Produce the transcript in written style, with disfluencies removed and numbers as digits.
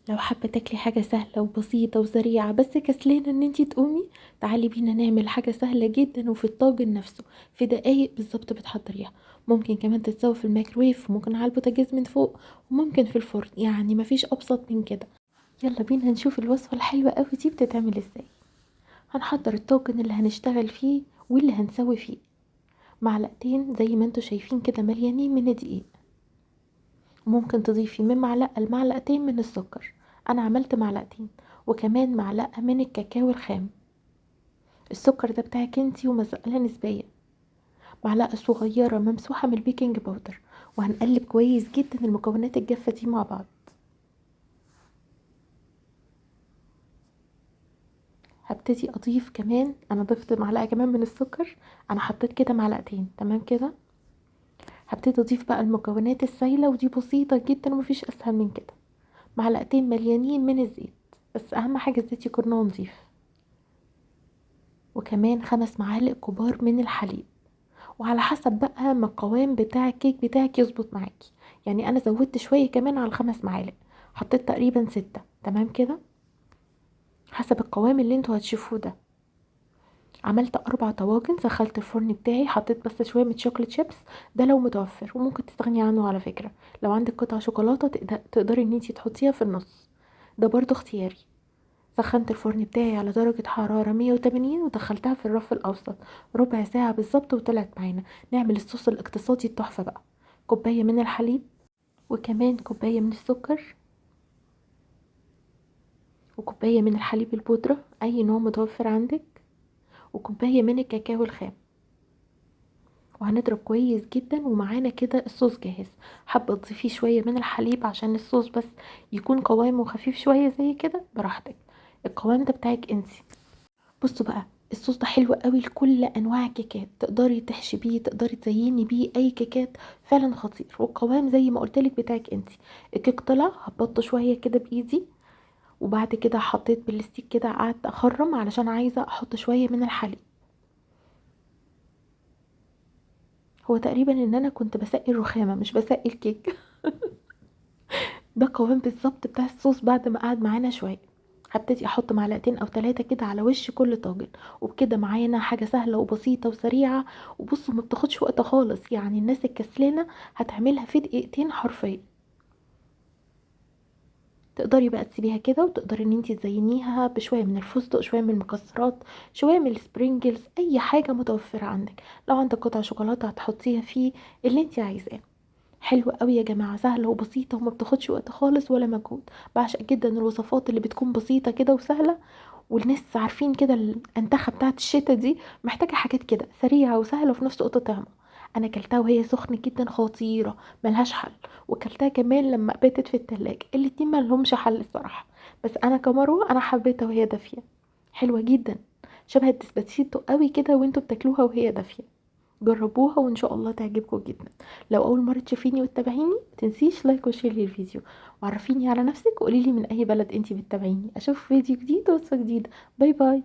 لو حابة تاكلي حاجة سهلة وبسيطة وسريعة بس كسلانة ان انتي تقومي، تعالي بينا نعمل حاجة سهلة جدا وفي الطاجن نفسه في دقايق بالظبط بتحضريها. ممكن كمان تتسوي في الميكرويف، وممكن على البوتاجاز من فوق، وممكن في الفرن، يعني مفيش ابسط من كده. يلا بينا نشوف الوصفة الحلوة قوي دي بتتعمل ازاي. هنحضر الطاجن اللي هنشتغل فيه واللي هنسوي فيه. معلقتين زي ما انتوا شايفين كده مليانين من الدقيق. ممكن تضيفي من معلقة لمعلقتين من السكر، انا عملت معلقتين. وكمان معلقة من الكاكاو الخام. السكر ده بتاعك انتي ومزقلة نسبية. معلقة صغيرة ممسوحة من البيكنج باودر. وهنقلب كويس جدا المكونات الجافة دي مع بعض. هبتدي اضيف كمان، انا ضفت معلقة كمان من السكر. انا حطيت كده معلقتين تمام كده. هبتدي اضيف بقى المكونات السايلة، ودي بسيطة جدا ومفيش اسهل من كده. معلقتين مليانين من الزيت، بس اهم حاجة الزيت يكون نضيف. وكمان 5 معالق كبار من الحليب. وعلى حسب بقى ما القوام بتاع الكيك بتاعك يظبط معاكي. يعني انا زودت شوية كمان على ال5 معالق. حطيت تقريبا 6 تمام كده. حسب القوام اللي انتوا هتشوفوه ده. عملت 4 طواجن، سخنت الفرن بتاعي، حطيت بس شوية من شوكولات شيبس. ده لو متوفر، وممكن تستغني عنه على فكرة. لو عندك قطع شوكولاتة تقدري ان انتي تحطيها في النص. ده برضو اختياري. سخنت الفرن بتاعي على درجة حرارة 180، ودخلتها في الرف الأوسط ربع ساعة بالظبط وطلعت معانا. نعمل الصوص الاقتصادي التحفة بقى. كوباية من الحليب، وكمان كوباية من السكر، وكوباية من الحليب البودرة أي نوع متوفر عندك، وكوباية من الكاكاو الخام. وهنضرب كويس جدا ومعانا كده الصوص جاهز. حابة تضيفيه شوية من الحليب عشان الصوص بس يكون قوامه خفيف شوية زي كده براحتك. القوام ده بتاعك انتي. بصوا بقى، الصوص ده حلو قوي لكل انواع الكيكات، تقدري تحشي بيه، تقدري تزيني بيه اي كيكات. فعلا خطير، والقوام زي ما قلتلك بتاعك انتي. الكيك طلع، هبطه شويه كده بايدي. وبعد كده حطيت بالستيك كده، قعدت اخرم علشان عايزه احط شويه من الحليب. هو تقريبا ان انا كنت بسقي الرخامه مش بسقي الكيك. ده قوام بالظبط بتاع الصوص بعد ما قعد معانا شويه. هبتدي احط معلقتين او 3 كده على وش كل طاجن. وبكده معانا حاجه سهله وبسيطه وسريعه. وبصوا ما بتاخدش وقت خالص، يعني الناس الكسلانه هتعملها في دقيقتين حرفيا. تقدري بقى تسيبيها كده، وتقدري ان انتي تزينيها بشويه من الفستق، شويه من المكسرات، شويه من السبرينجلز، اي حاجه متوفره عندك. لو عندك قطع شوكولاته هتحطيها فيه، اللي انتي عايزاه. حلوة قوي يا جماعة، سهلة وبسيطة وما بتاخدش وقت خالص ولا مجهود. بعشق جدا الوصفات اللي بتكون بسيطة كده وسهلة. والناس عارفين كده الانتخة بتاعت الشتا دي محتاجة حاجات كده سريعة وسهلة وفي نفس الوقت طعمة. انا كلتها وهي سخنة جدا خطيرة، ملهاش حل. وكلتها كمان لما باتت في التلاجة، الاتنين ملهمش حل الصراحة. بس انا كمروة انا حبيتها وهي دافية. حلوة جدا. شبه الديسباسيتو قوي كده وانتوا بتاكلوها وهي دافية. جربوها وان شاء الله تعجبكم جدا. لو اول مره تشوفيني وتتابعيني متنسيش لايك وشير للفيديو. وعرفيني على نفسك وقوليلي من اي بلد انتي بتتابعيني. اشوف فيديو جديد ووصفه جديده. باي باي.